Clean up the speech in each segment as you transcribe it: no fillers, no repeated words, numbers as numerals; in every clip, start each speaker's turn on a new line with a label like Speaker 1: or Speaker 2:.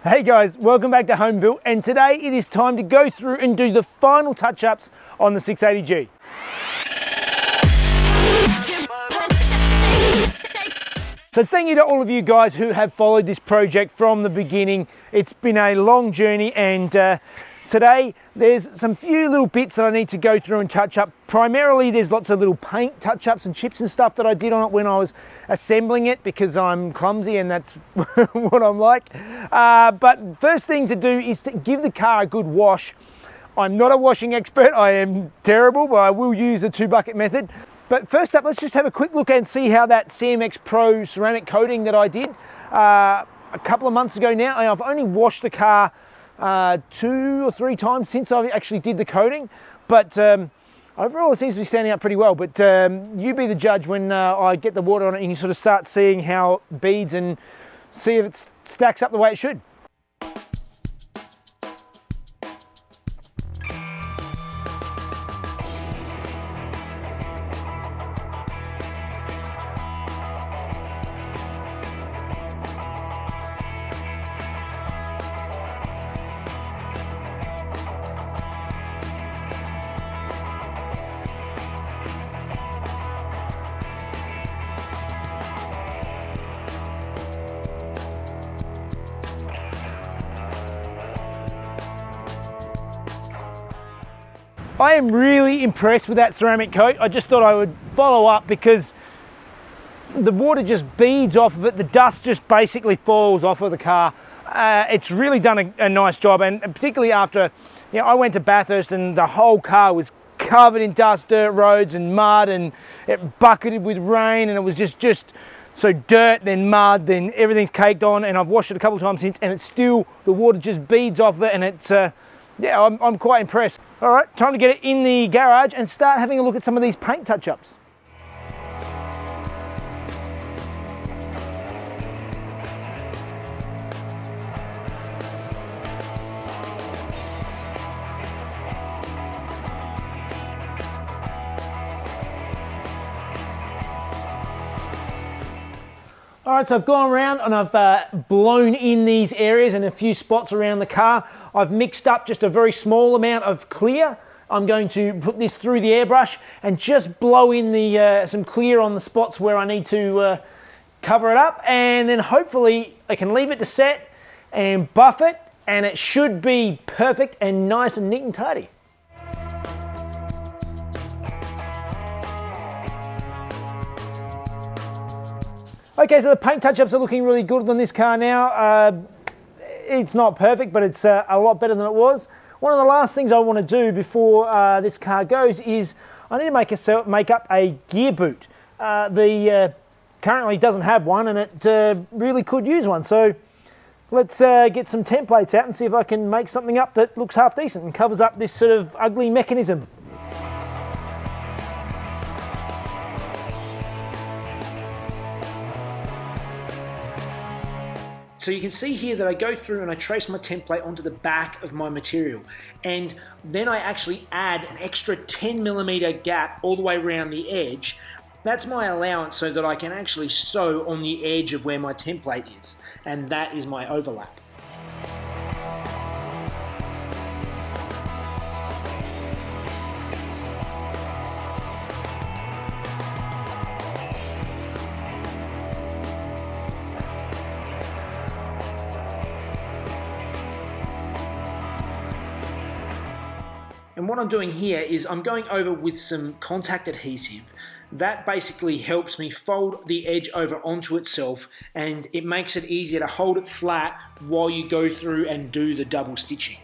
Speaker 1: Hey guys, welcome back to Home Built, and today it is time to go through and do the final touch-ups on the 680G. So thank you to all of you guys who have followed this project from the beginning. It's been a long journey, and today there's some few little bits that I need to go through and touch up. Primarily there's lots of little paint touch-ups and chips and stuff that I did on it when I was assembling it, because I'm clumsy and that's what I'm like. But first thing to do is to give the car a good wash. I'm not a washing expert, I am terrible, but I will use the 2-bucket method. But first up, let's just have a quick look and see how that CMX Pro ceramic coating that I did a couple of months ago now. I've only washed the car 2 or 3 times since I actually did the coating, but overall it seems to be standing up pretty well. But you be the judge when I get the water on it and you sort of start seeing how it beads and see if it stacks up the way it should. I am really impressed with that ceramic coat. I just thought I would follow up because the water just beads off of it. The dust just basically falls off of the car. It's really done a nice job, and particularly after, you know, I went to Bathurst and the whole car was covered in dust, dirt roads and mud, and it bucketed with rain, and it was just so dirt, then mud, then everything's caked on, and I've washed it a couple of times since, and it's still, the water just beads off it, and it's yeah, I'm quite impressed. All right, time to get it in the garage and start having a look at some of these paint touch-ups. All right, so I've gone around and I've blown in these areas and a few spots around the car. I've mixed up just a very small amount of clear. I'm going to put this through the airbrush and just blow in the some clear on the spots where I need to cover it up, and then hopefully I can leave it to set and buff it, and it should be perfect and nice and neat and tidy. Okay, so the paint touch-ups are looking really good on this car now. It's not perfect, but it's a lot better than it was. One of the last things I want to do before this car goes is I need to make up a gear boot. Currently doesn't have one, and it really could use one. So let's get some templates out and see if I can make something up that looks half decent and covers up this sort of ugly mechanism. So you can see here that I go through and I trace my template onto the back of my material, and then I actually add an extra 10mm gap all the way around the edge. That's my allowance so that I can actually sew on the edge of where my template is, and that is my overlap. And what I'm doing here is I'm going over with some contact adhesive. That basically helps me fold the edge over onto itself, and it makes it easier to hold it flat while you go through and do the double stitching.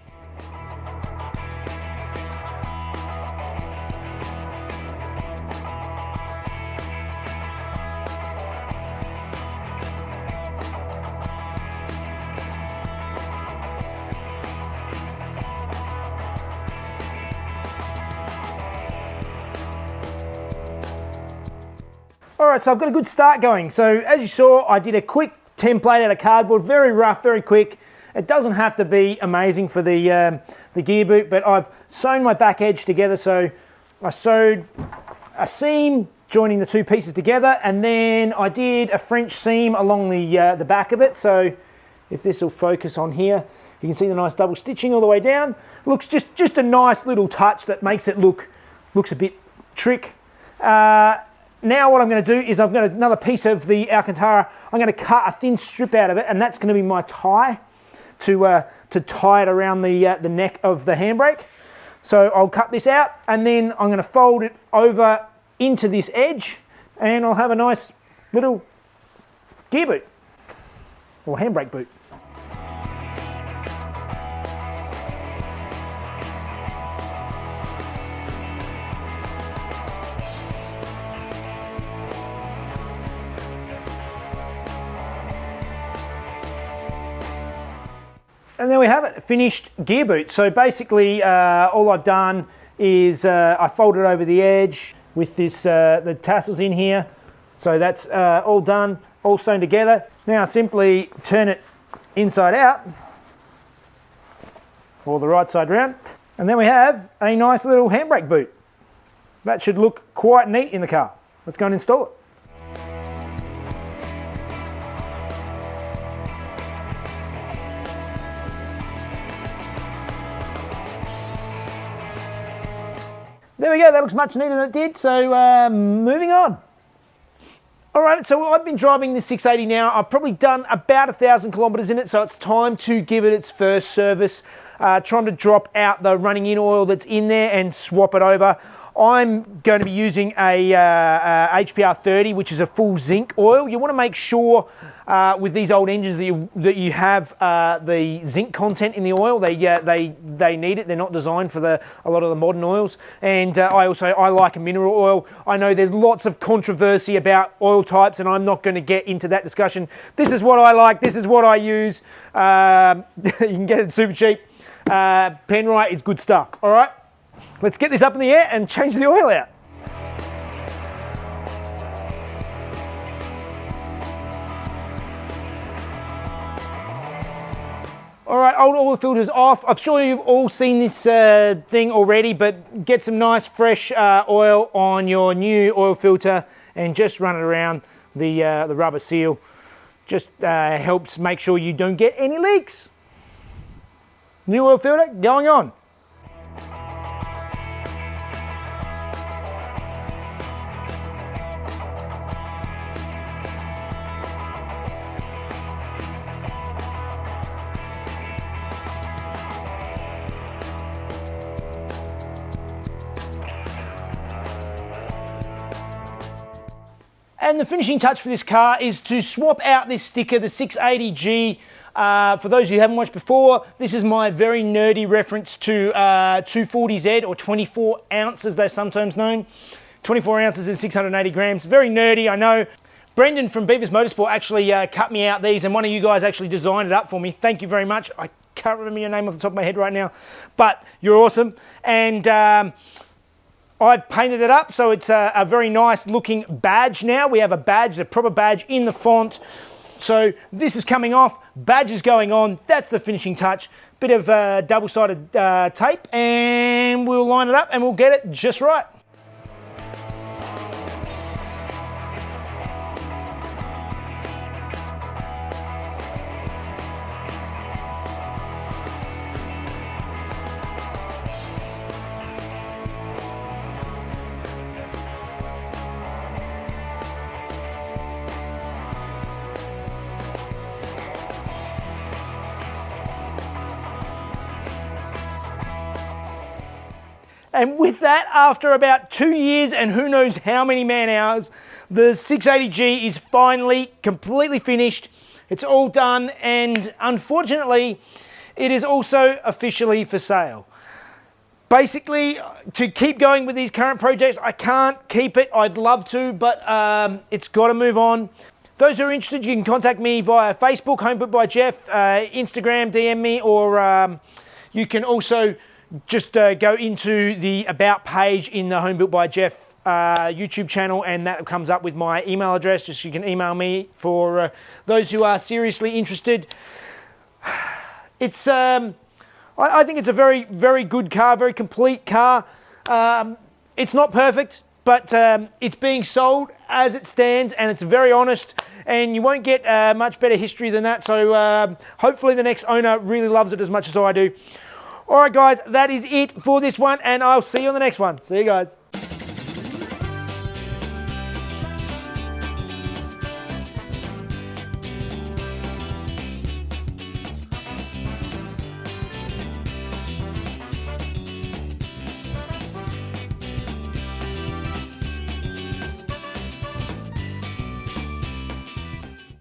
Speaker 1: All right, so I've got a good start going. So as you saw, I did a quick template out of cardboard, very rough, very quick. It doesn't have to be amazing for the gear boot, but I've sewn my back edge together. So I sewed a seam joining the two pieces together, and then I did a French seam along the back of it. So if this will focus on here, you can see the nice double stitching all the way down. Looks just a nice little touch that makes it looks a bit trick. Now what I'm going to do is I've got another piece of the Alcantara. I'm going to cut a thin strip out of it, and that's going to be my tie to tie it around the neck of the handbrake. So I'll cut this out, and then I'm going to fold it over into this edge, and I'll have a nice little gear boot or handbrake boot. And there we have it, finished gear boot. So basically all I've done is I folded over the edge with this the tassels in here. So that's all done, all sewn together. Now simply turn it inside out, or the right side round, and then we have a nice little handbrake boot. That should look quite neat in the car. Let's go and install it. There we go, that looks much neater than it did, so moving on. All right, so I've been driving this 680 now. I've probably done about 1,000 kilometers in it, so it's time to give it its first service. Trying to drop out the running in oil that's in there and swap it over. I'm going to be using a HPR 30, which is a full zinc oil. You want to make sure with these old engines that you have the zinc content in the oil. They need it. They're not designed for a lot of the modern oils. And I like a mineral oil. I know there's lots of controversy about oil types, and I'm not going to get into that discussion. This is what I like. This is what I use. You can get it super cheap. Penrite is good stuff. All right. Let's get this up in the air and change the oil out. All right, old oil filters off. I'm sure you've all seen this thing already, but get some nice fresh oil on your new oil filter and just run it around the rubber seal. Just helps make sure you don't get any leaks. New oil filter going on. And the finishing touch for this car is to swap out this sticker, the 680G. For those who haven't watched before, this is my very nerdy reference to 240Z, or 24 ounces they're sometimes known. 24 ounces is 680 grams. Very nerdy, I know. Brendan from Beavers Motorsport actually cut me out these, and one of you guys actually designed it up for me. Thank you very much. I can't remember your name off the top of my head right now, but you're awesome. And I've painted it up, so it's a very nice looking badge now. We have a badge, a proper badge in the font. So this is coming off, badge is going on. That's the finishing touch. Bit of double-sided tape, and we'll line it up and we'll get it just right. And with that, after about 2 years and who knows how many man hours, the 680G is finally completely finished. It's all done, and unfortunately, it is also officially for sale. Basically, to keep going with these current projects, I can't keep it. I'd love to, but it's got to move on. Those who are interested, you can contact me via Facebook, Home Built by Jeff, Instagram, DM me, or you can also just go into the About page in the Home Built by Jeff YouTube channel, and that comes up with my email address. Just you can email me for those who are seriously interested. It's I think it's a very, very good car, very complete car. It's not perfect, but it's being sold as it stands, and it's very honest. and you won't get much better history than that. So hopefully the next owner really loves it as much as I do. All right, guys, that is it for this one, and I'll see you on the next one. See you guys.